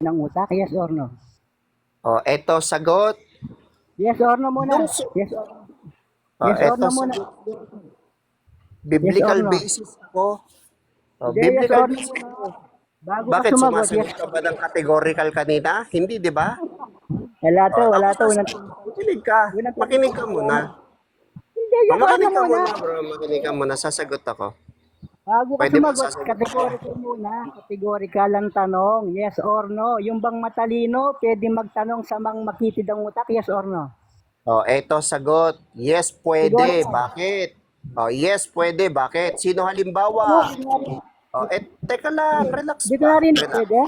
ng utak? Yes or no? O, eto sagot. Yes or no muna. Dun sa- Yes or, O, yes or eto no muna. sagot. Yes or Biblical no? basis ako. O, Hindi, yes biblical or no basis muna. ako. Bago ka Bakit sumagot, yes. sumasagot ka ba ng categorical kanina? Hindi, di ba? Wala O, to, ako wala to. makinig ka. Unang tanong Makinig ko, ka yes or muna. no. Hindi, O, yes or no makinig ka muna. muna, bro. Makinig ka muna. Sasagot ako. Bago ka Pwede ba sumagot, sasagot ako? categorical muna. Categorical lang tanong. Yes or no. Yung bang matalino, pwede magtanong sa mang makitid ang utak. Yes or no. O, eto sagot. Yes, pwede. Categorical. Bakit? O, yes, pwede. Bakit? Sino Ano, halimbawa? di ko narinig. O, teka lang. Relax Di ko ba? narinig, Relax. pwede?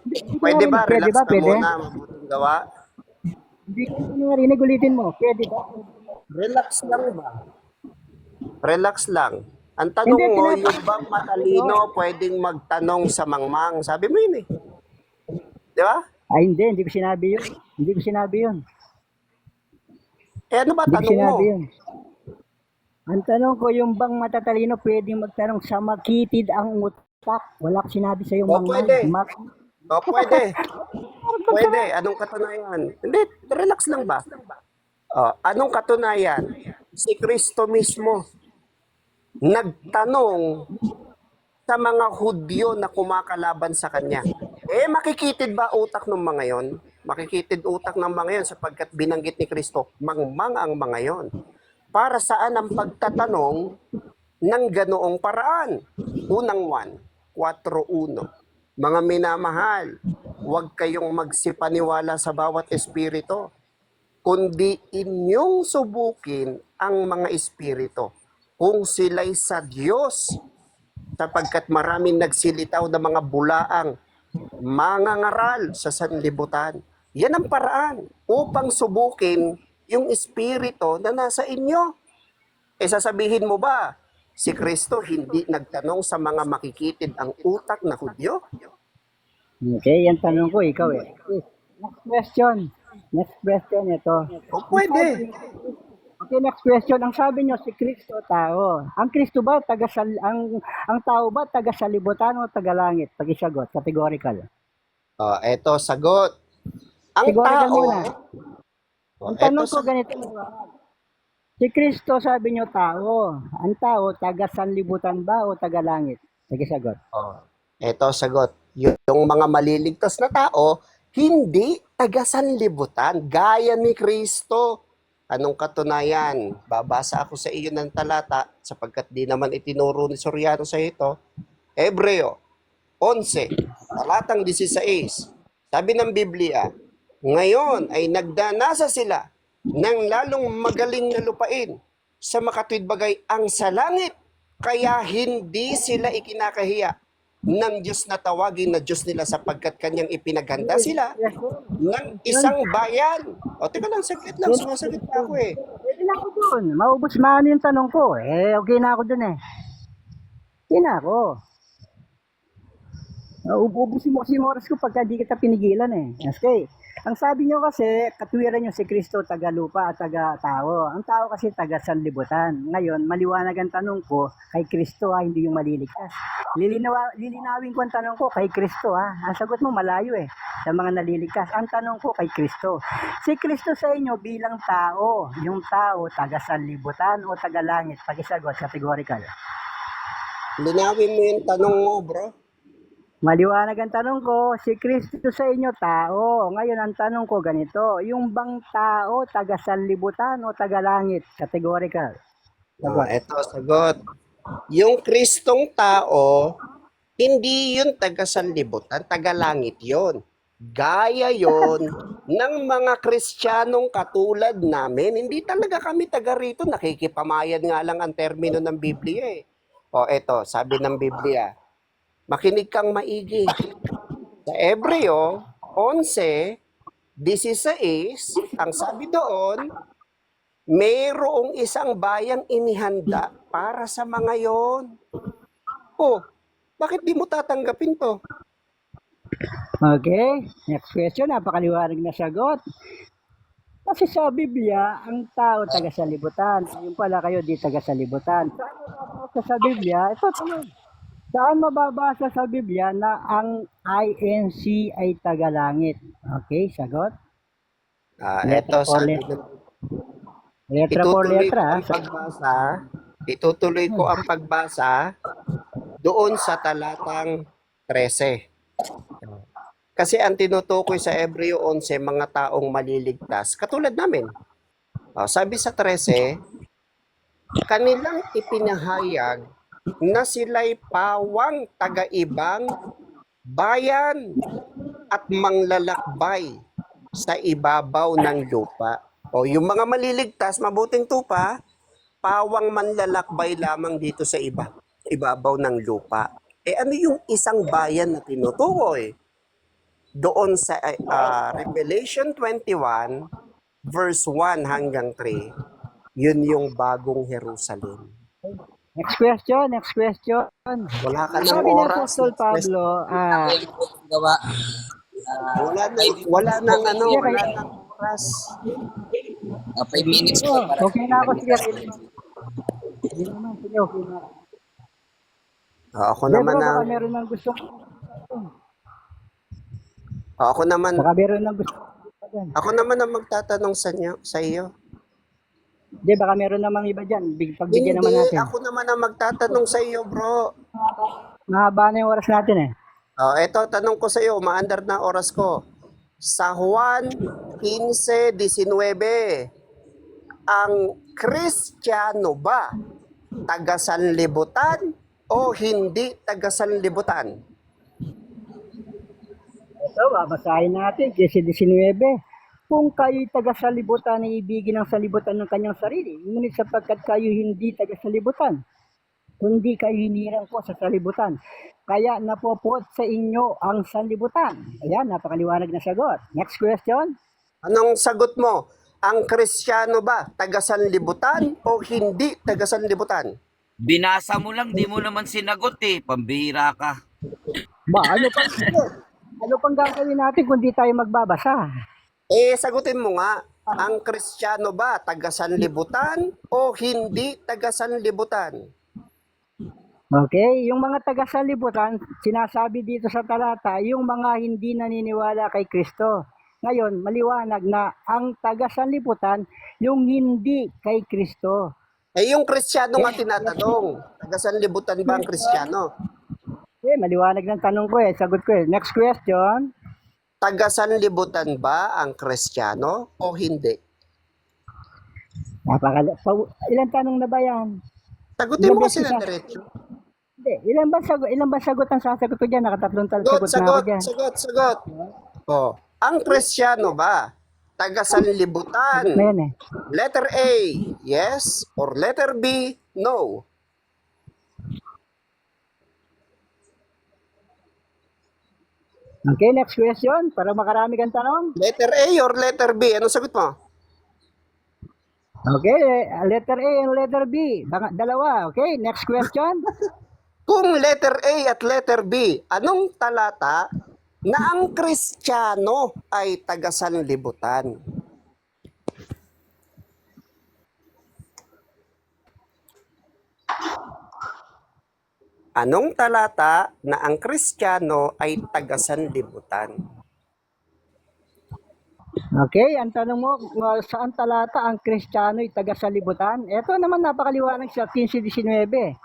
Di ko Pwede narinig, ba? pwede Relax ba? ka Pwede? muna. Mabuting gawa. Hindi ko narinig, ulitin mo. Pwede ba? Relax lang ba? Relax lang. Ang tanong Hindi, mo, yung tinatanong bang ko. matalino pwedeng magtanong sa mangmang? Sabi mo yun eh. Di ba? Ay, hindi ko sinabi yun. Hindi ko sinabi yun. Eh ano ba Hindi ko tanong mo? sinabi yun. Ang tanong ko, yung bang matatalino pwedeng magtanong sa makitid ang utak? Wala ko sinabi sa yung O mangmang. pwede. O pwede. Pwede. Anong katunayan? Hindi, relax lang ba? O, anong katunayan? Si Kristo mismo nagtanong sa mga Hudyo na kumakalaban sa kanya. Eh, makikitid ba utak ng mga yon? Makikitid utak ng mga yon sapagkat binanggit ni Kristo, mangmang ang mga yon. Para saan ang pagtatanong ng ganoong paraan? Unang 4:1. Mga minamahal, huwag kayong magsipaniwala sa bawat espiritu, kundi inyong subukin ang mga espiritu kung sila'y sa Diyos, sapagkat maraming nagsilitaw na mga bulaang mangangaral sa sanlibutan. Yan ang paraan upang subukin yung espiritu na nasa inyo. E sasabihin mo ba, si Kristo hindi nagtanong sa mga makikitid ang utak na Hudyo? Okay, yan tanong ko, ikaw eh. Okay, next question. Next question, ito. O Ang pwede. sabi, okay, next question. Ang sabi nyo, si Kristo tao. Ang Kristo ba, ang tao ba, taga salibutan o taga langit? Pag-isagot, categorical. O, eto sagot. Ang Categorical tao, muna. o, Ang eto tanong ko sagot. ganito, si Kristo sabi nyo tao. Ang tao, taga sanlibutan ba o taga langit? Pag-isagot. O, eto sagot. Yung mga maliligtas na tao, hindi taga-sanlibutan, gaya ni Kristo. Anong katunayan? Babasa ako sa iyo ng talata, sapagkat di naman itinuro ni Soriano sa ito. Hebreo 11, talatang 16. Sabi ng Biblia, ngayon ay nagdanasa sila ng lalong magaling na lupain sa makatwid bagay ang sa langit, kaya hindi sila ikinakahiya ng Diyos na tawagin na Diyos nila, sapagkat kanyang ipinaghanda sila Yes, ng yun. isang bayan. O, teka lang, saglit lang, sumasagot pa ako eh. Pwede na ako dun. Maubos maano yung tanong ko. Eh, okay na ako dun eh. Okay na ako. Ubusin mo kasi yung oras ko pagka di kita pinigilan eh. Okay. Ang sabi nyo kasi, katwiran nyo si Kristo taga lupa at taga tao. Ang tao kasi taga sanlibutan. Ngayon, maliwanag ang tanong ko, kay Kristo hindi yung maliligtas. Lilinawin ko ang tanong ko, kay Kristo Ang sagot mo malayo eh, sa mga naliligtas. Ang tanong ko kay Kristo. Si Kristo sa inyo bilang tao, yung tao taga sanlibutan o taga langit? Pag-isagot, categorical. Linawin mo yung tanong mo, bro. Maliwanag ang tanong ko, si Kristo sa inyo tao. Ngayon ang tanong ko ganito, yung bang tao taga sanlibutan o taga langit? Categorical. Sagot. Eto, sagot. Yung Kristong tao, hindi yun taga-sanlibutan, taga-langit yun. Gaya yon ng mga Kristiyanong katulad namin. Hindi talaga kami taga rito, nakikipamayan nga lang ang termino ng Biblia eh. O eto, sabi ng Biblia, makinig kang maigi. Sa Hebreo 11:16, ang sabi doon, mayroong isang bayang inihanda para sa mga yon. Oh, bakit di mo tatanggapin to? Okay, next question, napakaliwanag na sagot. Kasi sa Biblia, ang tao taga sanlibutan. Yung pala kayo di taga sanlibutan. Sa Biblia, ito tuloy. Saan mababasa sa Biblia na ang INC ay tagalangit? Okay, sagot. Eto, Letra por sabi letra. ng Letra por itutuloy ko letra. ang pagbasa, itutuloy ko ang pagbasa doon sa talatang 13. Kasi ang tinutukoy sa Hebreo 11, mga taong maliligtas, katulad namin. Sabi sa 13, kanilang ipinahayag na sila'y pawang taga-ibang bayan at manglalakbay sa ibabaw ng lupa. O yung mga maliligtas, mabuting tupa, pawang manlalakbay lamang dito sa ibabaw ng lupa. Ano yung isang bayan na tinutukoy? Doon sa Revelation 21, verse 1 hanggang 3, yun yung bagong Jerusalem. Next question, next question. Wala ka ng Sabi ni oras. Apostol Pablo, gawa. Wala nang ano, sige, wala nang oras. 5 minutes po oh, para okay na ako, sige. Hindi naman, sige, okay na. Ako Hindi, naman bro, baka ang meron ng gusto. ako naman Baka meron ng gusto. ako naman ang magtatanong sa iyo. Hindi, baka meron namang iba dyan. Pagbigyan naman Hindi, natin. ako naman ang magtatanong sa iyo, bro. Mahaba na yung oras natin eh. Eto, tanong ko sa iyo, maandar na oras ko. Sa Juan 15:19, ang Kristiyano ba taga-sanlibutan o hindi taga-sanlibutan? Ito, babasahin natin, 19. Kung kayo'y taga-salibutan, ay ibigin ang salibutan ng kanyang sarili. Ngunit sapagkat kayo hindi taga-salibutan, kundi kayo hinirang po sa salibutan. Kaya napopot sa inyo ang sanlibutan. Ayan, napakaliwanag na sagot. Next question. Anong sagot mo? Ang Kristiyano ba taga-sanlibutan o hindi taga-sanlibutan? Binasa mo lang, di mo naman sinagot eh. Pambihira ka. Ano pang gagawin natin kung di tayo magbabasa? Sagutin mo nga, ang Kristiyano ba taga-sanlibutan o hindi taga-sanlibutan? Okay, yung mga taga-salibutan, sinasabi dito sa talata, yung mga hindi naniniwala kay Kristo. Ngayon, maliwanag na ang taga-sanlibutan, yung hindi kay Kristo. Yung Kristiyano nga tinatanong, taga-sanlibutan ba ang Kristiyano? Maliwanag ng tanong ko eh, sagot ko eh. Next question. Taga-sanlibutan ba ang Kristiyano o hindi? Ilang tanong na ba yan? Sagutin mo kasi na diretso. Hindi, ilan ba sagot ang sasagot ko dyan? Nakatatlong sagot na ako Sagot. dyan. Sagot. Ang Kristiyano ba taga-sanlibutan? Na yan eh. Letter A, yes, or letter B, no? Okay, next question. Para makarami kang tanong. Letter A or letter B? Ano sagot mo? Okay, letter A and letter B. Dalawa. Okay, next question. Kung letter A at letter B, anong talata na ang Kristiyano ay taga-sanlibutan? Anong talata na ang Kristiyano ay taga-sanlibutan? Okay, ang tanong mo, saan talata ang Kristiyano ay taga-salibutan? Ito naman napakaliwanag sa 15:19.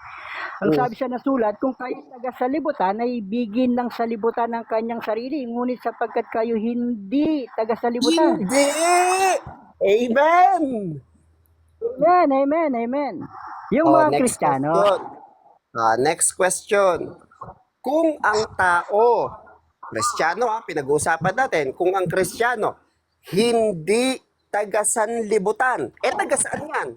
Ang sabi sa nasulat, kung kayo taga-salibutan, ay ibigin ng salibutan ng kanyang sarili, ngunit sapagkat kayo hindi taga-salibutan. Hindi! Amen! Amen. Yung mga next Kristiyano. question. Next question. Kung ang tao, Kristiyano pinag-uusapan natin, kung ang Kristiyano hindi taga-sanlibutan, taga-saan yan?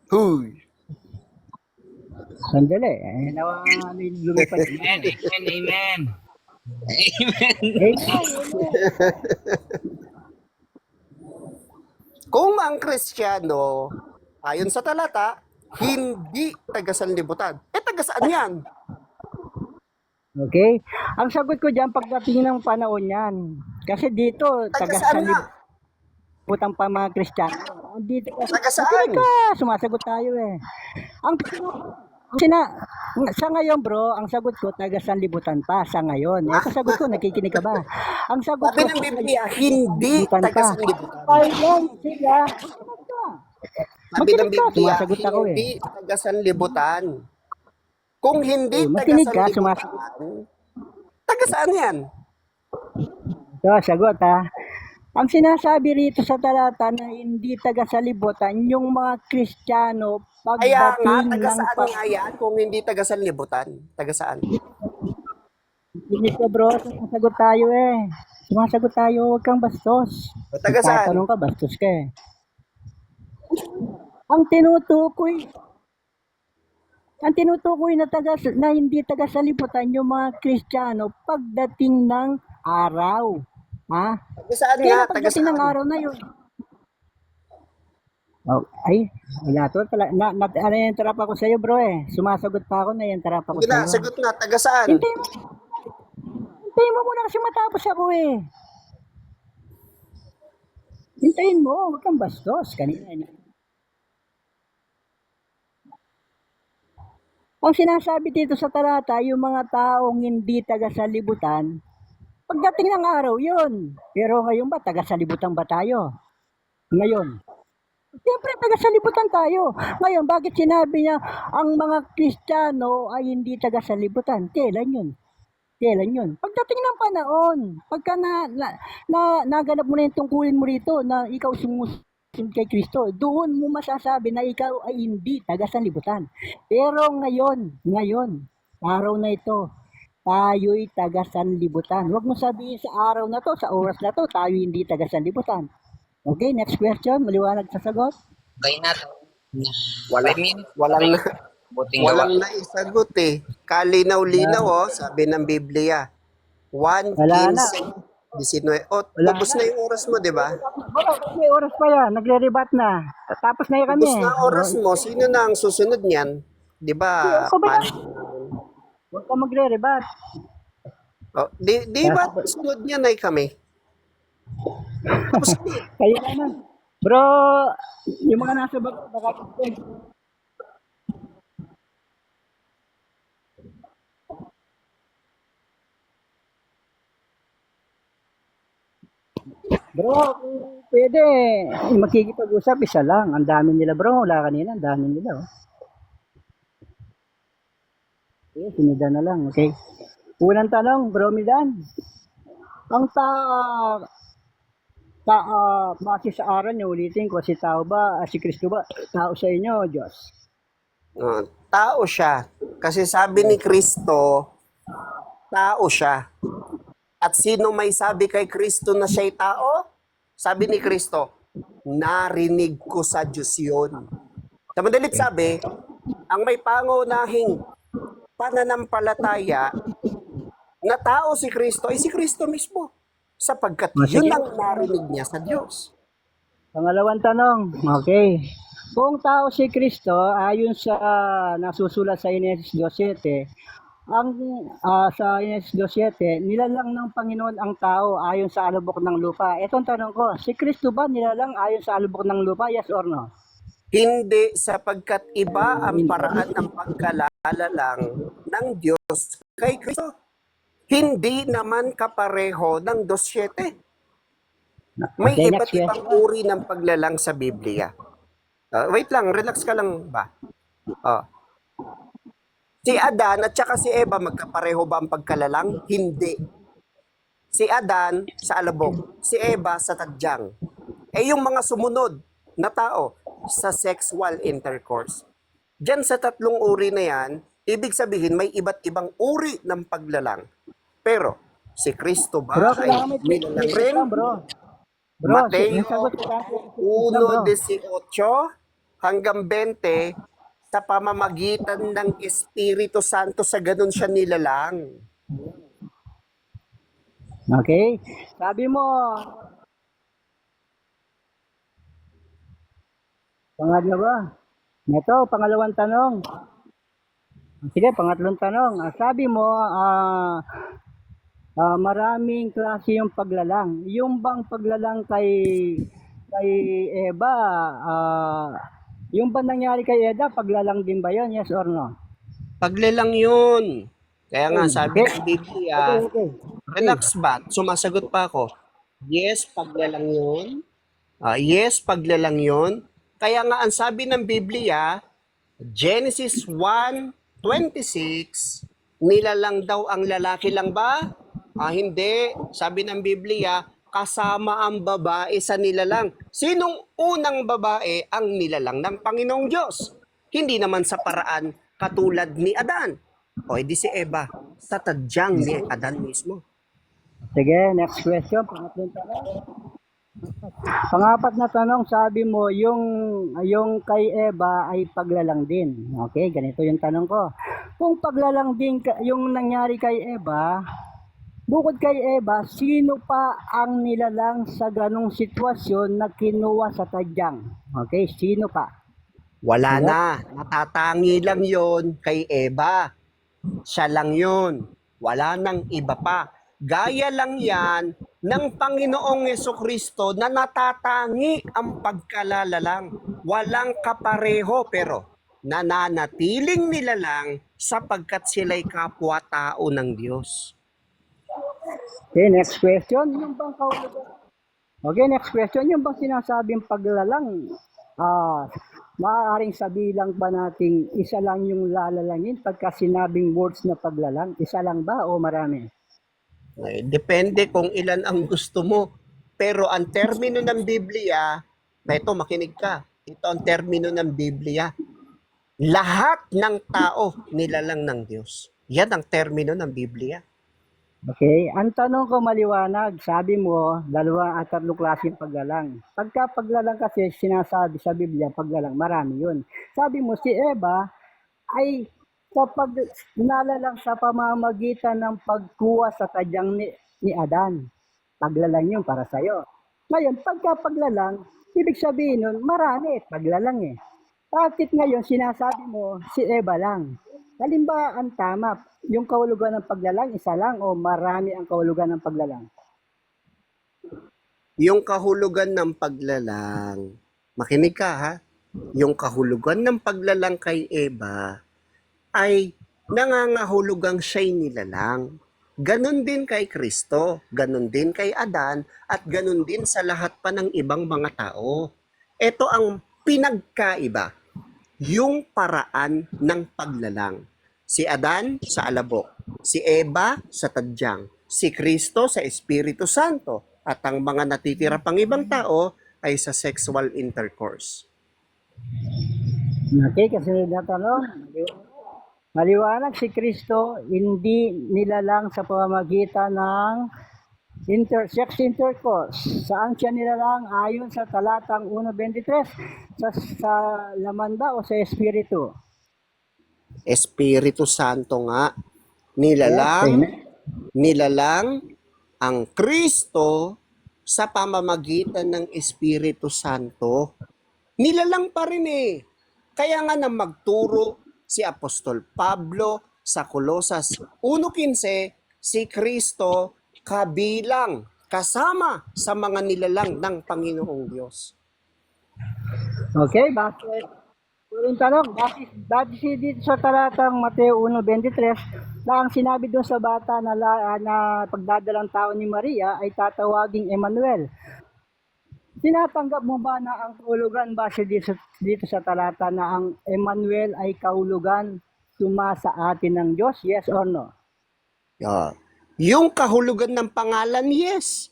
Huy! Sandali. Lumipad. Amen. Kung ang Kristiyano, ayon sa talata, hindi taga-sanlibutan, taga-saan yan? Okay? Ang sagot ko dyan, pagdating ng panahon yan. Kasi dito, Taga-saan nga? sanlibutan pa mga Kristiyano. Dito Taga saan? makinig ka, sumasagot tayo eh. Ang sina sa ngayon bro, ang sagot ko taga sanlibutan pa sa ngayon. Eh, sa sagot ko nakikinig ka ba? Ang sagot Sabi ko ng Biblia, hindi sanlibutan taga pa. sanlibutan. Ayun sila. Sabi ng Makinig ka, Biblia, sumasagot ako eh. hindi taga sanlibutan. Kung hindi Oh, taga makinig ka, sanlibutan, taga saan yan? So, sagot ha. Ang sinasabi rito sa talata na hindi taga sanlibutan, yung mga Kristiyano Kaya nga, pagdating taga ng saan nga yan kung hindi taga sanlibutan? Taga saan? Hindi ka bro, sumasagot tayo eh. Sumasagot tayo, huwag kang bastos. O, taga saan? Tatanong ka, bastos ka eh. Ang tinutukoy na hindi taga sanlibutan yung mga Kristiyano pagdating ng araw. Ha? Taga saan nga? Kaya Taga pagdating ng saan? araw na yun. Oh, ay, wala to. Na-interrupt ako sa'yo bro eh. Sumasagot pa ako, na-interrupt ako Sige na, sa'yo. sagot na. Taga saan? Hintayin mo muna kasi matapos ako eh. Hintayin mo, huwag kang bastos. Kanina. Ang sinasabi dito sa talata, yung mga taong hindi taga sanlibutan, pagdating ng araw yun. Pero ngayon ba, taga sanlibutan ba tayo? Ngayon. Siyempre, taga sanlibutan tayo. Ngayon, bakit sinabi niya ang mga Kristiyano ay hindi taga sanlibutan? Kailan yun? Kailan yun? Pagdating ng panahon, pagka naganap mo na yung tungkulin mo rito na ikaw sumusunod kay Kristo, doon mo masasabi na ikaw ay hindi taga sanlibutan. Pero ngayon, araw na ito, tayo'y taga sanlibutan. Huwag mo sabihin sa araw na to, sa oras na to, tayo hindi taga sanlibutan. Okay, next question. Maliwanag sa sagot. Kaya na. Wala, 5 minutes. walang na, Buting gawa. walang naisagot eh. Kalinaw-linaw sabi ng Biblia. 1 Wala na. 19. O, Wala ubos na. na yung oras mo, di ba? May oras pa yan. Nagre-rebat na. Tapos na yan kami. Ubos na oras mo. Sino na ang susunod niyan? Di ba? Ako ba? Huwag ka magre-rebat. Di ba sunod niyan ay kami? Tapos Kaya naman. Bro, yung mga nasa baka Bro, kung pwede, makikipag-usap, isa lang. Ang dami nila bro, wala kanina, ang dami nila. Oh. Okay, sinida na lang, okay. Unang tanong, bro Milan. Ang base sa aral niyo, ulitin ko, si tao ba, si Kristo ba, tao sa inyo, Diyos? tao siya. Kasi sabi ni Kristo, tao siya. At sino may sabi kay Kristo na siya'y tao? Sabi ni Kristo, narinig ko sa Diyos yun. Sa madalit sabi, ang may pangunahing pananampalataya na tao si Kristo ay si Kristo mismo. Sapagkat yun ang narinig niya sa Diyos. Pangalawang tanong, okay. Kung tao si Kristo, ayon sa nasusulat sa Genesis 2:7, sa Genesis 2:7, nilalang ng Panginoon ang tao ayon sa alubok ng lupa. Etong tanong ko, si Kristo ba nilalang ayon sa alubok ng lupa? Yes or no? Hindi, sapagkat iba ang paraan ng pagkalala lang ng Diyos kay Kristo. Hindi naman kapareho ng 2:7. May Okay, iba't next ibang question. uri ng paglalang sa Biblia. Wait lang, relax ka lang ba? Si Adan at saka si Eva, magkapareho ba ang pagkalalang? Hindi. Si Adan sa alabok, si Eva sa tadyang. Yung mga sumunod na tao sa sexual intercourse. Diyan sa tatlong uri na yan, ibig sabihin may iba't ibang uri ng paglalang. Pero si Kristo ba Bro, ay kailangan may nilalang rin? bro. Bro, Mateo sagot ko lang. 1:18 hanggang 20 sa pamamagitan ng Espiritu Santo sa ganun siya nilalang. Okay. Sabi mo, pangalawa. Ito, pangalawang tanong. Sige, pangatlong tanong. Sabi mo, maraming klase yung paglalang. Yung bang paglalang kay kay Eva, yung ba nangyari kay Eda, paglalang din ba yun? Yes or no? Paglelang yun. Kaya nga, sabi Okay. ng Okay, Biblia, okay. Okay. relax ba? Sumasagot pa ako. Yes, paglelang yun. Yes, paglelang yun. Kaya nga, ang sabi ng Biblia, Genesis 1:26, nilalang daw ang lalaki lang ba? Hindi. Sabi ng Biblia, kasama ang babae sa nilalang. Sinong unang babae ang nilalang ng Panginoong Diyos? Hindi naman sa paraan katulad ni Adan. O edi si Eva, sa tadyang ni Adan mismo. Sige, next question. Pangatlong tanong. Pangapat na tanong, sabi mo, yung kay Eva ay paglalang din. Okay, ganito yung tanong ko. Kung paglalang din yung nangyari kay Eva, bukod kay Eva, sino pa ang nilalang sa ganong sitwasyon na kinuha sa tadyang? Okay, sino pa? Wala Alright? na. Natatangi lang yon kay Eva. Siya lang yun. Wala nang iba pa. Gaya lang yan ng Panginoong Yesukristo na natatangi ang pagkalalalang. Walang kapareho pero nananatiling nila lang sapagkat sila'y kapwa-tao ng Diyos. Okay, next question. Yung bang kahulugan? Okay, next question. Yung bang sinasabing paglalang, maaaring sabilang ba nating isa lang yung lalalangin pagka sinabing words na paglalang? Isa lang ba o marami? Depende kung ilan ang gusto mo. Pero ang termino ng Biblia, na ito makinig ka, ito ang termino ng Biblia. Lahat ng tao nilalang ng Diyos. Yan ang termino ng Biblia. Okay, ang tanong ko maliwanag, sabi mo, dalawa at tatlong klaseng paglalang. Pagka paglalang kasi sinasabi sa Biblia, paglalang, marami yun. Sabi mo, si Eva ay kapag nalalang sa pamamagitan ng pagkuha sa tadyang ni Adan. Paglalang yun para sa'yo. Ngayon, pagka paglalang, ibig sabihin nun, marami, paglalang eh. Bakit ngayon sinasabi mo si Eva lang? Alin ba ang tama? Yung kahulugan ng paglalang, isa lang o marami ang kahulugan ng paglalang? Yung kahulugan ng paglalang, makinig ka ha, yung kahulugan ng paglalang kay Eva ay nangangahulugang siya'y nilalang. Ganon din kay Kristo, ganon din kay Adan, at ganon din sa lahat pa ng ibang mga tao. Ito ang pinagkaiba, yung paraan ng paglalang. Si Adan sa alabok, si Eva sa tadyang, si Kristo sa Espiritu Santo, at ang mga natitira pang ibang tao ay sa sexual intercourse. Okay, kasunod na tanong. Maliwanag si Kristo, hindi nilalang sa pamamagitan ng sex intercourse. Saan siya nilalang ayon sa talatang 1:23? Sa laman ba o sa espiritu? Espiritu Santo nga, Yes, amen. nilalang ang Kristo sa pamamagitan ng Espiritu Santo. Nilalang pa rin eh. Kaya nga nang magturo si Apostol Pablo sa Kolosas 1:15, si Kristo kabilang, kasama sa mga nilalang ng Panginoong Diyos. Okay, bakit? Uling tanong, bakit dito sa talatang Mateo 1:23 na ang sinabi doon sa bata na pagdadalang tao ni Maria ay tatawaging Emmanuel? Tinatanggap mo ba na ang kahulugan base dito sa talata na ang Emmanuel ay kahulugan sumasa atin ng Diyos? Yes or no? Yung kahulugan ng pangalan, yes.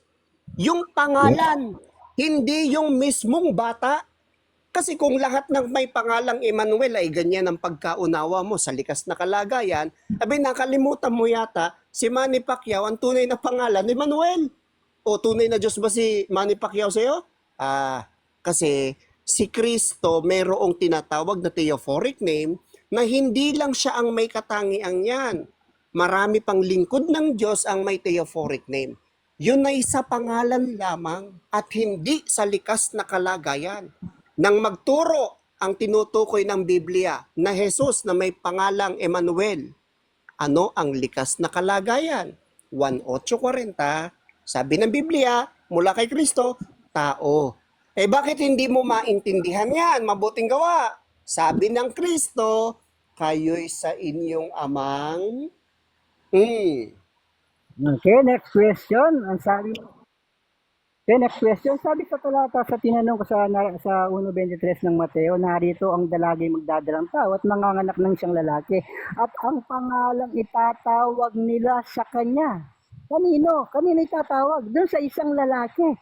Yung pangalan, hindi yung mismong bata. Kasi kung lahat ng may pangalang Emmanuel ay ganyan ang pagkaunawa mo sa likas na kalagayan, nakalimutan mo yata si Manny Pacquiao, ang tunay na pangalan, Emmanuel. O tunay na Diyos ba si Manny Pacquiao sa'yo? Kasi si Kristo mayroong tinatawag na theophoric name na hindi lang siya ang may katangiang yan. Marami pang lingkod ng Diyos ang may theophoric name. Yun ay sa pangalan lamang at hindi sa likas na kalagayan. Nang magturo ang tinutukoy ng Biblia na Jesus na may pangalang Emmanuel, ano ang likas na kalagayan? 1:8:40, sabi ng Biblia, mula kay Kristo, tao. Eh bakit hindi mo maintindihan yan? Mabuting gawa. Sabi ng Kristo, kayo'y sa inyong amang... Okay, next question. Ang sabi Okay, next question. Sabi sa talata sa tinanong ko sa 1:23 ng Mateo, narito ang dalagay magdadalang tao at manganganak ng isang lalaki. At ang pangalang itatawag nila sa kanya. Kanino? Kanino itatawag? Doon sa isang lalaki.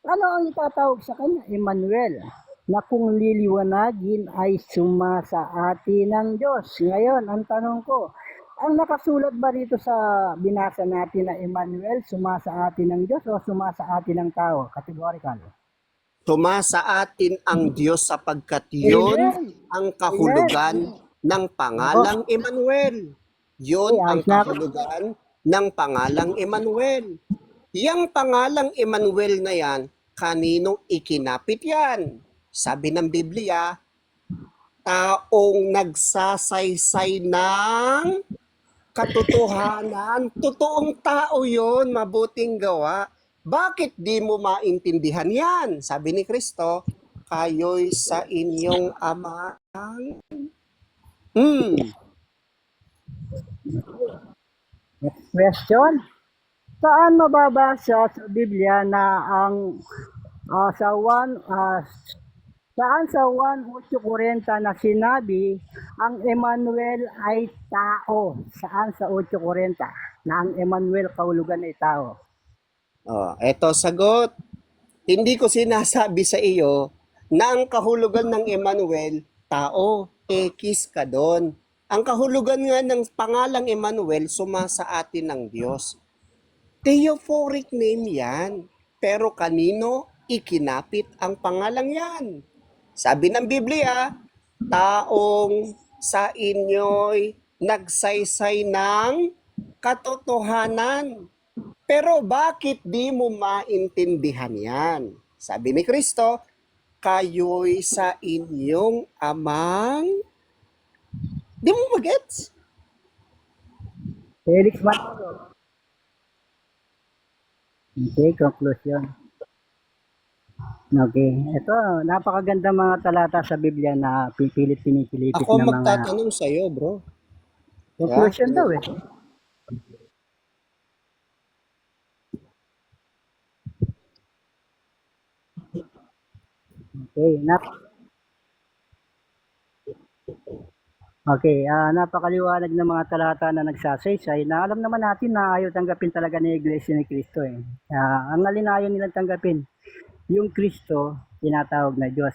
Ano ang itatawag sa kanya? Emmanuel, na kung liliwanagin ay sumasa atin ng Diyos. Ngayon, ang tanong ko, ang nakasulat ba rito sa binasa natin na Emmanuel, sumasa atin ng Diyos o sumasa atin ng tao? Categorical. Sumasa atin ang Diyos sapagkat yun Amen. ang kahulugan ng pangalang Emmanuel. Yun Okay, ang ayos na ako. kahulugan ng pangalang Emmanuel. Yang pangalang Emmanuel na yan, kaninong ikinapit yan? Sabi ng Biblia, taong nagsasaysay ng katotohanan. Totoong tao yon, mabuting gawa. Bakit di mo maintindihan yan? Sabi ni Kristo, kayo'y sa inyong ama. Next question. Saan mababasa sa Biblia na ang sa 1 saan sa 1:8:40 na sinabi ang Emmanuel ay tao? Saan sa 8:40 na ang Emmanuel kahulugan ay tao? Oh, eto sagot. Hindi ko sinasabi sa iyo na ang kahulugan ng Emmanuel, tao, ekis ka doon. Ang kahulugan nga ng pangalang Emmanuel, sumasa atin ng Diyos. Theophoric name yan. Pero kanino ikinapit ang pangalang yan? Sabi ng Biblia, taong sa inyo'y nagsaysay ng katotohanan. Pero bakit di mo maintindihan yan? Sabi ni Kristo, kayo'y sa inyong amang... Di mo magets? Felix Manalo. Okay, conclusion. Okay, ito napakaganda mga talata sa Biblia na pinipilitit Ako na mga magtatanong sa'yo, bro. conclusion daw eh. Okay, napakaliwanag ng mga talata na nagsasaysay na alam naman natin na ayaw tanggapin talaga ni Iglesia ni Cristo eh. Ang alinayon nilang tanggapin, yung Kristo, tinatawag na Diyos.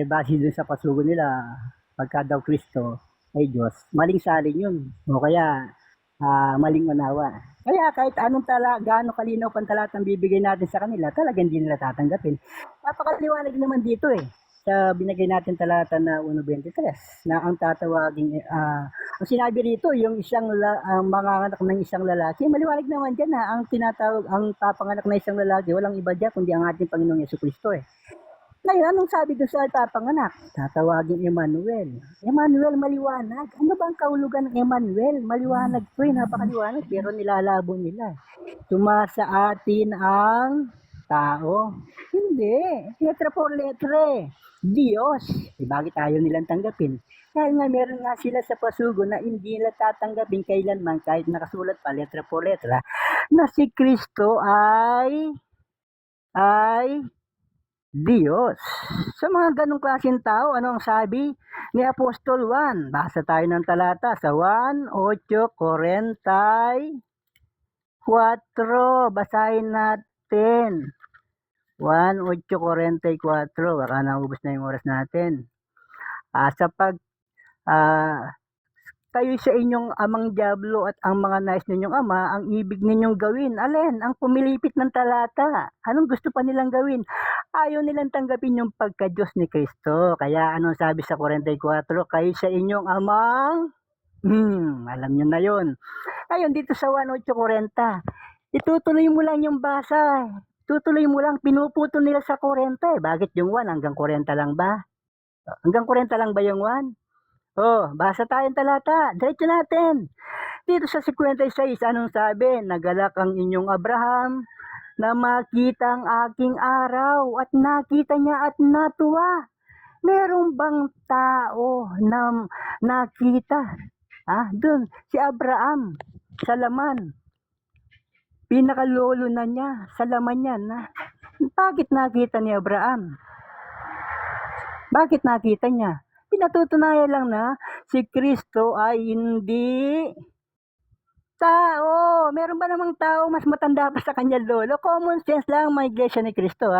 Base dun sa pasugo nila, pagka daw Kristo ay Diyos, maling salin yun. O kaya, maling unawa. Kaya kahit anong gaano kalinaw pang talatang bibigay natin sa kanila, talagang hindi nila tatanggapin. Napakaliwanag naman dito eh. Sa binigay natin talata na 1:23 na ang tatawagin ang sinabi rito yung isang manganganak ng isang lalaki, maliwanag naman diyan na ang tinatawag ang papanganak na isang lalaki walang iba diyan kundi ang ating Panginoong Jesucristo eh. Ngayon, anong sabi doon sa papanganak? Tatawagin Emmanuel. Emmanuel, maliwanag. Ano ba ang kahulugan ng Emmanuel? Maliwanag po, napakaliwanag, pero nilalabo nila. Sumasa atin ang tao. Hindi. Letra por letra. Diyos. Bakit ayaw nilang tanggapin? Dahil nga meron nga sila sa pasugo na hindi nila tatanggapin kailanman kahit nakasulat pa letra por letra na si Kristo ay Diyos. Sa mga ganong klaseng tao, ano ang sabi ni Apostol Juan? Basa tayo ng talata sa 1:8:44. Basahin natin. 1:8:44. Baka naubos na yung oras natin. Kayo sa inyong amang diablo at ang mga nais ninyong ama, ang ibig ninyong gawin. Alin? Ang pumilipit ng talata. Anong gusto pa nilang gawin? Ayaw nilang tanggapin yung pagka-Diyos ni Kristo. Kaya anong sabi sa 44? Kayo sa inyong amang... alam nyo na yun. Ngayon dito sa 1:8:40, itutuloy mo lang yung basa. Tutuloy mo lang, pinuputo nila sa 40. Bakit yung 1 hanggang 40 lang ba? Hanggang 40 lang ba yung 1? Basa tayong talata. Diretso natin. Dito sa 56, anong sabi? Nagalak ang inyong Abraham, na makita ang aking araw at nakita niya at natuwa. Meron bang tao na nakita? Dun, si Abraham, sa laman. Pinakalolo na niya, sa laman yan. Bakit nakita ni Abraham? Bakit nakita niya? Pinatutunayan lang na si Kristo ay hindi tao. Meron ba namang tao mas matanda pa sa kanya lolo? Common sense lang mga iglesia ni Kristo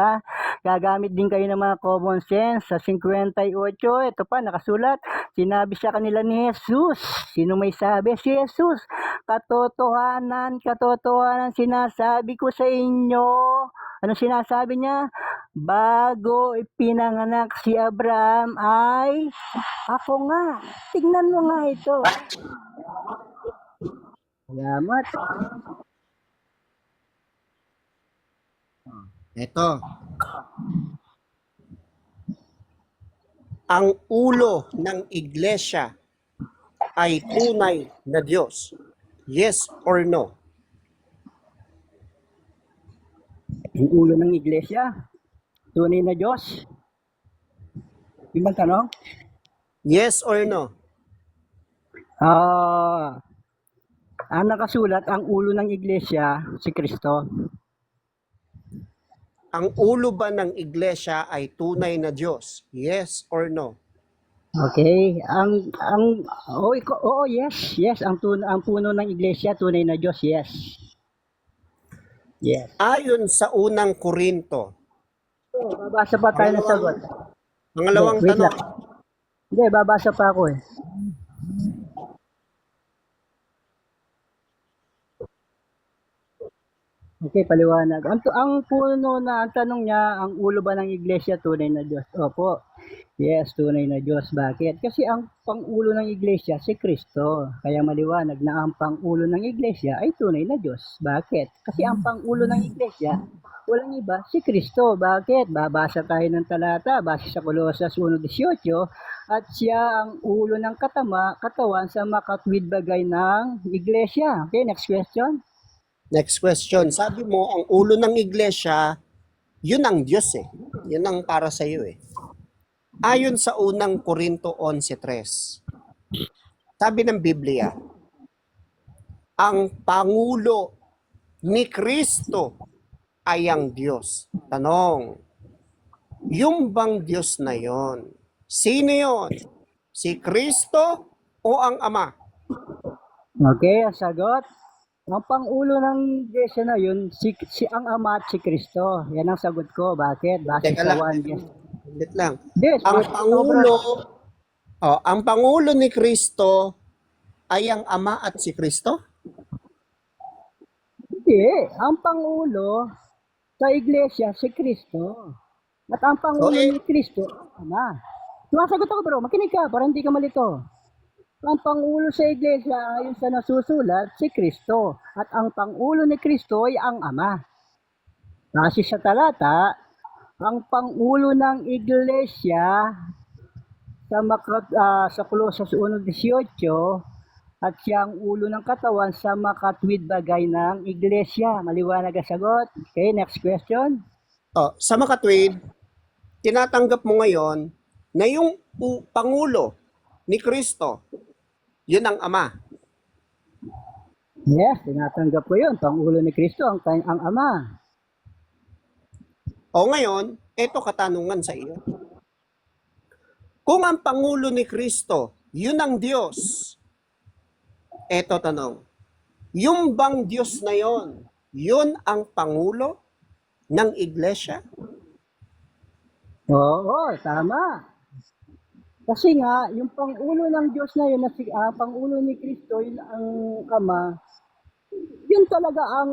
Gagamit din kayo ng mga common sense. Sa 58, ito pa nakasulat. Sinabi sa kanila ni Jesus. Sino may sabi? Si Jesus. Katotohanan, katotohanan sinasabi ko sa inyo. Ano sinasabi niya? Bago ipinanganak si Abraham ay ako nga. Tignan mo nga ito. Salamat. Ito. Ang ulo ng iglesia ay tunay na Diyos. Yes or no? Ang ulo ng iglesia, tunay na Diyos. Yung bang tanong? Yes or no? Ang nakasulat, ang ulo ng iglesia, si Kristo. Ang ulo ba ng iglesia ay tunay na Diyos? Yes or no? Okay, yes, ang puno ng iglesia, tunay na Diyos, yes. Yes. Ayon sa unang Korinto. Babasa pa tayo ng sagot. Pangalawang Wait tanong. lang. Hindi, babasa pa ako Okay, paliwanag. Ang puno ang tanong niya, ang ulo ba ng iglesia tunay na Diyos? Opo. Yes, tunay na Diyos. Bakit? Kasi ang pangulo ng iglesia si Kristo. Kaya maliwanag na ang pangulo ng iglesia ay tunay na Diyos. Bakit? Kasi ang pangulo ng iglesia, walang iba, si Kristo. Bakit? Babasa tayo ng talata, base sa Colosas 1:18, at siya ang ulo ng katawan sa makatwid bagay ng iglesia. Okay, next question. Next question. Sabi mo, ang ulo ng iglesia, yun ang Diyos eh. Yun ang para sa iyo eh. Ayon sa unang Korinto 11:3, sabi ng Biblia, ang Pangulo ni Kristo ay ang Diyos. Tanong, yung bang Diyos na yon? Sino yon? Si Kristo o ang Ama? Okay, ang sagot. Ang pangulo ng iglesia na yun, si ang Ama at si Kristo. Yan ang sagot ko. Bakit? Base Teka sa lang. 1 yes. Ulit lang. Yes, Ang Pangulo ni Kristo ay ang Ama at si Kristo? Hindi. Ang pangulo sa iglesia, si Kristo. At ang pangulo ni Kristo, Ama. Sumasagot ako bro, makinig ka para hindi ka malito. Ang pangulo sa iglesia ayon sa nasusulat, si Kristo. At ang pangulo ni Kristo ay ang Ama. Kasi sa talata, ang pangulo ng iglesia sa Colosas 1:18 at siya ang ulo ng katawan sa makatwid bagay ng iglesia. Maliwanag ang sagot. Okay, next question. Sa makatwid, tinatanggap mo ngayon na yung Pangulo ni Kristo, yun ang Ama. Yes, tinatanggap ko yun. Pangulo ni Kristo, ang Ama. O ngayon, eto katanungan sa iyo. Kung ang Pangulo ni Kristo, yun ang Diyos, eto tanong, yung bang Diyos na yon, yun ang Pangulo ng Iglesia? Oo, tama. Kasi nga, yung pangulo ng Diyos na yun, pangulo ni Kristo, yun ang Ama, yun talaga ang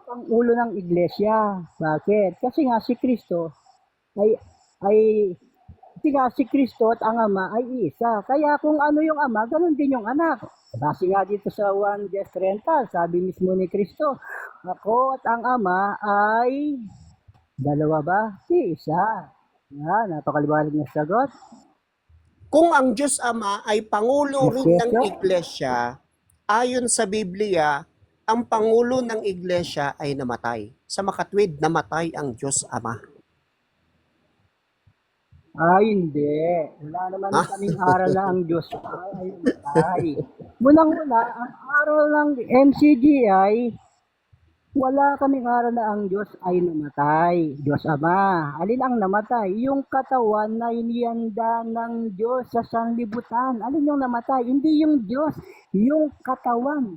pangulo ng iglesia. Bakit? Kasi nga si Kristo si Kristo at ang Ama ay isa. Kaya kung ano yung Ama, ganun din yung anak. Kasi nga dito sa 1:30, sabi mismo ni Kristo, ako at ang Ama ay dalawa ba? Isa. Napakaliwanag na sagot. Kung ang Diyos Ama ay Pangulo rin ng Iglesia, ayon sa Biblia, ang Pangulo ng Iglesia ay namatay. Sa makatwid, namatay ang Diyos Ama. Ay, hindi. Wala naman Ha? kaming aral na ang Diyos ay namatay. Munang-una, ang aral ng MCGI, wala kaming aral na ang Diyos ay namatay. Diyos Ama. Alin ang namatay? Yung katawan na inihanda ng Diyos sa sanlibutan. Alin yung namatay? Hindi yung Diyos. Yung katawan.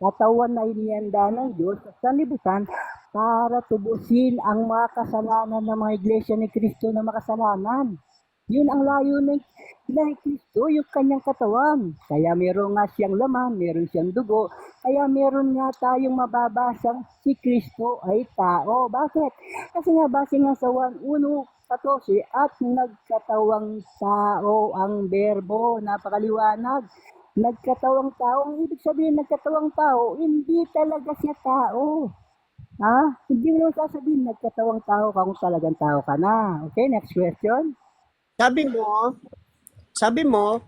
Katawan na inihanda ng Diyos sa sanlibutan para tubusin ang mga kasalanan ng mga iglesia ni Kristo na makasalanan. Yun ang layo ng Kristo, yung kanyang katawan. Kaya meron nga siyang laman, meron siyang dugo, kaya meron nga tayong mababasang si Kristo ay tao. Bakit? Kasi nga base nga sa 1:1:14 at nagkatawang tao ang berbo, napakaliwanag. Nagkatawang tao, ang ibig sabihin nagkatawang tao, hindi talaga siya tao. Ha? Hindi mo sasabihin nagkatawang tao ka kung talagang tao ka na. Okay, next question. Sabi mo,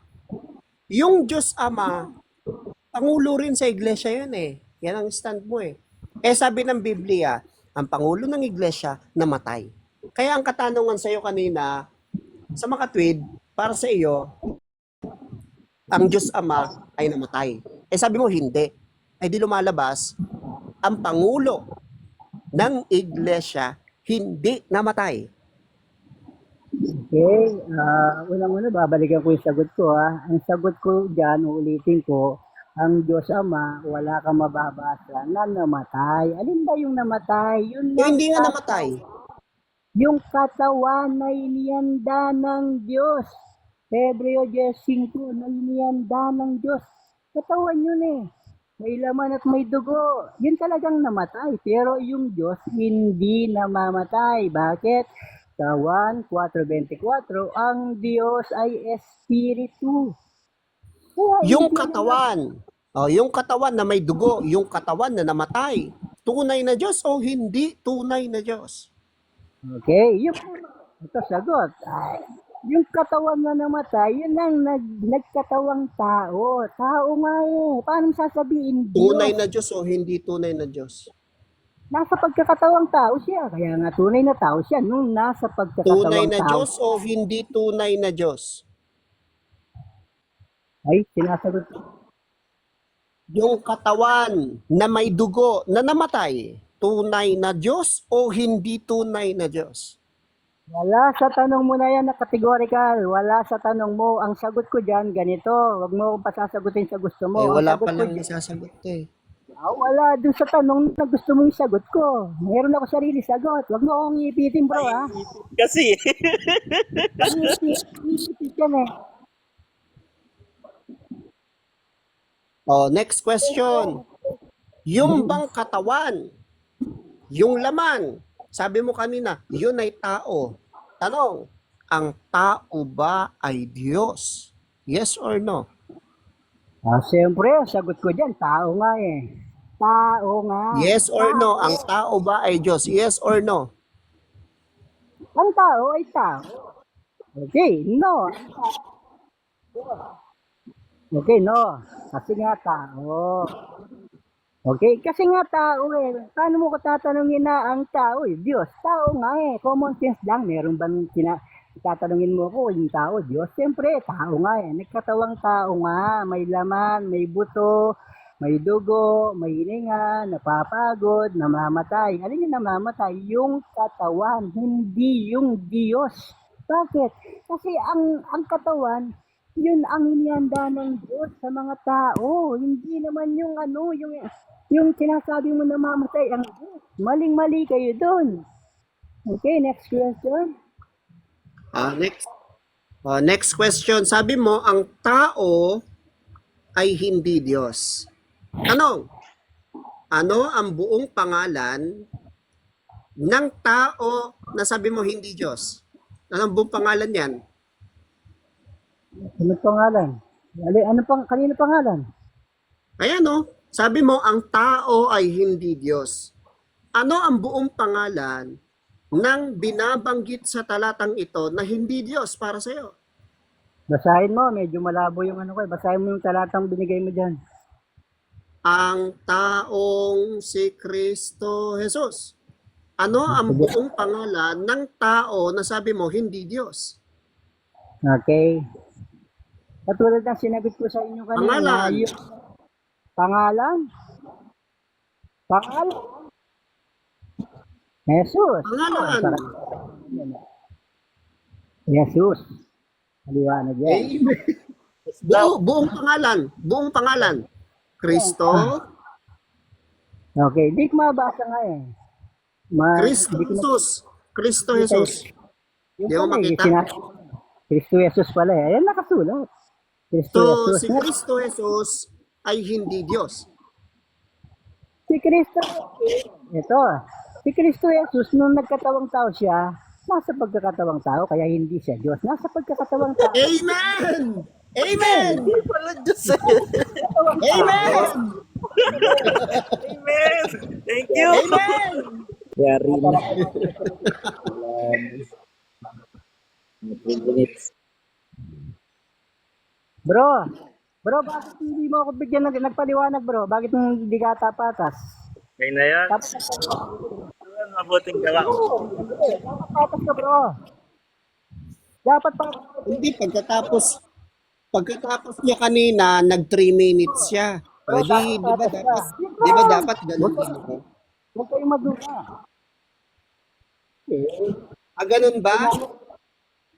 yung Diyos Ama, Pangulo rin sa iglesia yun eh. Yan ang stand mo eh. Sabi ng Biblia, ang Pangulo ng iglesia namatay. Kaya ang katanungan sa'yo kanina, sa makatwid, para sa iyo, ang Diyos Ama ay namatay. Sabi mo hindi. Di lumalabas, ang Pangulo ng iglesia hindi namatay. Okay, unang-una babalikan ko yung sagot ko ha. Ang sagot ko dyan, uulitin ko, ang Diyos Ama, wala kang mababasa na namatay. Alin ba yung namatay? Yun nga, Hindi nga namatay. yung katawan na inihanda ng Diyos. Hebreo 10:5, na inihanda ng Diyos. Katawan yun eh. May laman at may dugo. Yun talagang namatay. Pero yung Diyos hindi namamatay. Bakit? Sa 1:4:24, ang Diyos ay Espiritu. Kaya Yung hindi katawan, yung katawan na may dugo, yung katawan na namatay, tunay na Diyos o hindi tunay na Diyos? Okay, ito sagot. Yung katawan na namatay, yun ang nagkatawang tao. Tao nga eh. Paano sasabihin Tunay Diyos? na Diyos o hindi tunay na Diyos? Nasa pagkakatawang tao siya. Kaya nga tunay na tao siya nung nasa Tunay pagkakatawang na tao. Diyos o hindi tunay na Diyos? Ay, sinasagot. Yung katawan na may dugo na namatay, tunay na Diyos o hindi tunay na Diyos? Wala sa tanong mo na yan na categorical. Wala sa tanong mo. Ang sagot ko dyan, ganito. Huwag mo akong pasasagutin sa gusto mo. Ang Wala sagot pa ko lang dyan, isasagot eh. wala dun sa tanong na gusto mong sagot ko. Meron ako sarili sagot. Huwag mo akong ipitin bro ha. Kasi, Ipit yan eh. Next question. Yung bang katawan, yung laman, sabi mo kanina, yun ay tao. Tanong, ang tao ba ay Diyos? Yes or no? Siyempre, sagot ko dyan, tao nga eh. Tao nga. Yes or no? Ang tao ba ay Diyos? Yes or no? Ang tao ay tao. Okay, no. Okay, no. Kasi nga tao. Okay, kasi nga tao eh. Paano mo ko tatanungin na ang tao eh? Diyos, tao nga eh. Common sense lang. Meron bang tatanungin mo ko yung tao, Diyos? Siyempre, tao nga eh. Nagkatawang tao nga. May laman, may buto, may dugo, may hininga, napapagod, namamatay. Alin yung namamatay? Yung katawan, hindi yung Diyos. Bakit? Kasi ang katawan, yun ang inihanda ng Diyos sa mga tao. Hindi naman yung yung sinasabi mo na mamatay ang Diyos. Maling-mali kayo doon. Okay, next question. Next. Next question. Sabi mo, ang tao ay hindi Diyos. Tanong, ano ang buong pangalan ng tao na sabi mo hindi Diyos? Ano ang buong pangalan yan? Ano pangalan? Kanino pangalan? Ayan sabi mo ang tao ay hindi Diyos. Ano ang buong pangalan ng binabanggit sa talatang ito na hindi Diyos para sa iyo? Basahin mo, medyo malabo yung ano ko. Basahin mo yung talatang binigay mo dyan. ang taong si Kristo Jesus. Ano ang buong pangalan ng tao na sabi mo hindi Diyos? Okay. Katulad ng sinabi ko sa inyo kanina, Pangalan. yung pangalan, pangalan, Jesus. Pangalan. Jesus. Maliwanag yan. Amen. Buong pangalan. Buong pangalan. Kristo. Okay, di ko mabasa nga eh. Kristo di ko na- Jesus. Kristo Jesus. Yung Di mo pala, makita? Cristo Jesus pala eh. Ayan nakasulat. Cristo So, Jesus. si Kristo Jesus ay hindi Diyos. Si Cristo, ito, si Cristo Jesus, nung nagkatawang tao siya, nasa pagkakatawang tao, kaya hindi siya Diyos. Nasa pagkakatawang tao. Amen! Amen! Hindi pala Diyos. Katawang tao. Amen! Amen. Thank you. Amen! Yari na. 3 minutes. Bro, bakit hindi mo ako bigyan nagpaliwanag bro? Bakit hindi ka tapatas? Kaya na yan. Tapatas Mabuting gawa. ka bro. Dapat pa. Hindi, pagkatapos niya kanina, nag 3 minutes siya. O di ba dapat ganun din ako? Huwag kayong maduga. Ganun ba?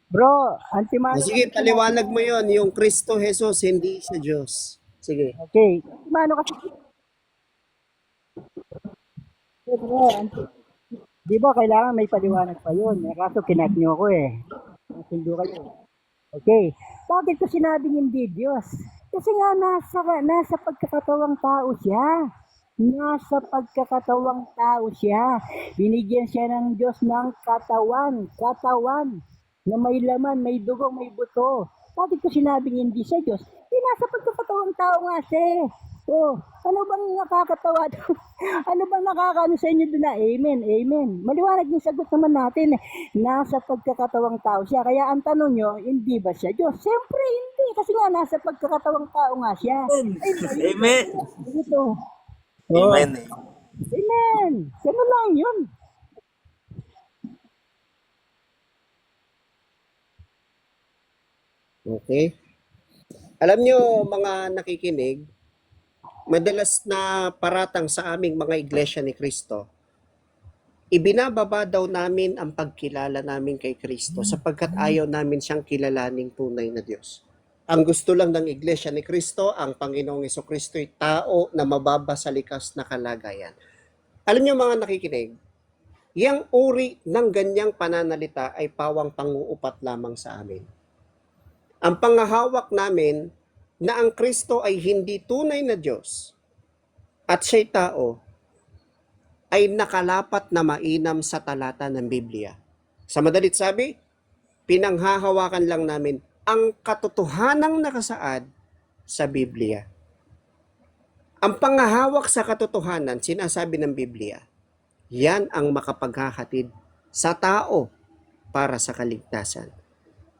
Bro, O sige, paliwanag mo yon yung Kristo Jesus, hindi siya Diyos. Sige. Okay. Mano kasi? Di ba kailangan may paliwanag pa yun? Kaso kinat nyo ako eh. Sundo kayo. Okay. Bakit ko sinabing hindi Diyos? Kasi nga nasa pagkakatawang tao siya. Nasa pagkakatawang tao siya. Binigyan siya ng Diyos ng katawan. Katawan. Na may laman, may dugo, may buto. Bakit ko sinabing hindi siya Diyos? Nasa pagkakatawang tao nga siya. Oh, ano bang nakakatawa doon? Ano bang nakakaano sa inyo doon na amen, amen. Maliwanag yung sagot naman natin. Nasa pagkakatawang tao siya. Kaya ang tanong nyo, hindi ba siya Diyos? Siyempre hindi. Kasi nga nasa pagkakatawang tao nga siya. Amen. Ito. Amen. Amen. Ganun lang yun. Okay. Alam nyo, mga nakikinig, madalas na paratang sa aming mga iglesia ni Kristo, ibinababa daw namin ang pagkilala namin kay Kristo sapagkat ayaw namin siyang kilalaning tunay na Diyos. Ang gusto lang ng iglesia ni Kristo, ang Panginoong Jesucristo ay tao na mababa sa likas na kalagayan. Alam nyo mga nakikinig, yang uri ng ganyang pananalita ay pawang panguupat lamang sa amin. Ang pangahawak namin na ang Kristo ay hindi tunay na Diyos at siya'y tao ay nakalapat na mainam sa talata ng Biblia. Sa madalit sabi, pinanghahawakan lang namin ang katotohanang nakasaad sa Biblia. Ang pangahawak sa katotohanan, sinasabi ng Biblia, yan ang makapaghahatid sa tao para sa kaligtasan.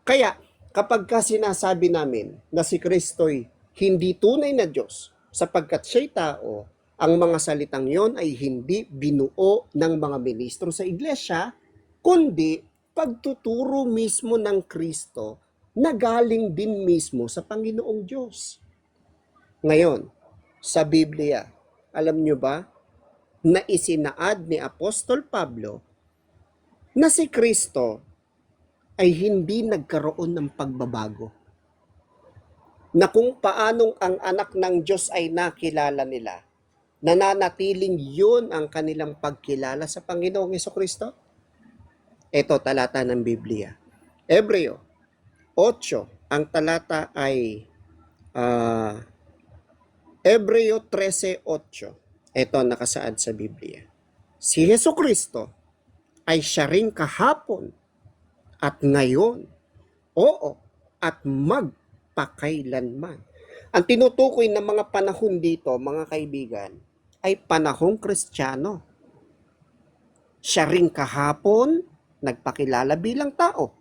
Kaya, kapag ka sinasabi namin na si Kristo'y hindi tunay na Diyos sapagkat siya'y tao, ang mga salitang yon ay hindi binuo ng mga ministro sa iglesia, kundi pagtuturo mismo ng Kristo na galing din mismo sa Panginoong Diyos. Ngayon, sa Biblia, alam nyo ba na isinaad ni Apostol Pablo na si Kristo ay hindi nagkaroon ng pagbabago. Na kung paanong ang anak ng Diyos ay nakilala nila, nananatiling yun ang kanilang pagkilala sa Panginoong Jesucristo? Ito talata ng Biblia. Hebreo 8, ang talata ay Hebreo 13:8. Ito nakasaad sa Biblia. Si Jesucristo ay siya ring kahapon at ngayon, oo, at magpakailanman. Ang tinutukoy ng mga panahon dito, mga kaibigan, ay panahong Kristiyano. Siya ring kahapon, nagpakilala bilang tao.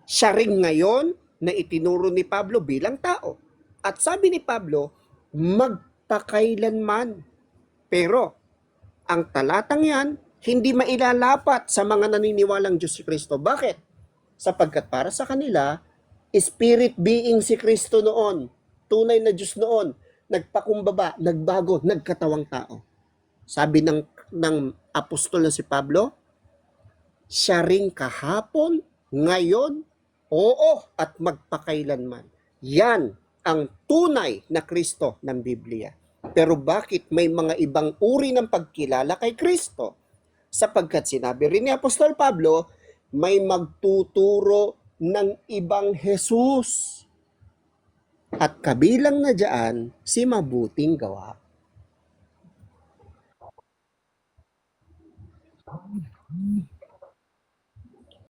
Siya ring ngayon, na itinuro ni Pablo bilang tao. At sabi ni Pablo, magpakailanman. Pero, ang talatang yan, hindi mailalapat sa mga naniniwalang Diyos si Kristo. Bakit? Sapagkat para sa kanila, spirit being si Kristo noon, tunay na Diyos noon, nagpakumbaba, nagbago, nagkatawang tao. Sabi ng apostol na si Pablo, siya ring kahapon, ngayon, oo, at magpakailanman. Yan ang tunay na Kristo ng Biblia. Pero bakit may mga ibang uri ng pagkilala kay Kristo? Sapagkat sinabi rin ni Apostol Pablo, may magtuturo ng ibang Jesus. At kabilang na diyan si mabuting gawa.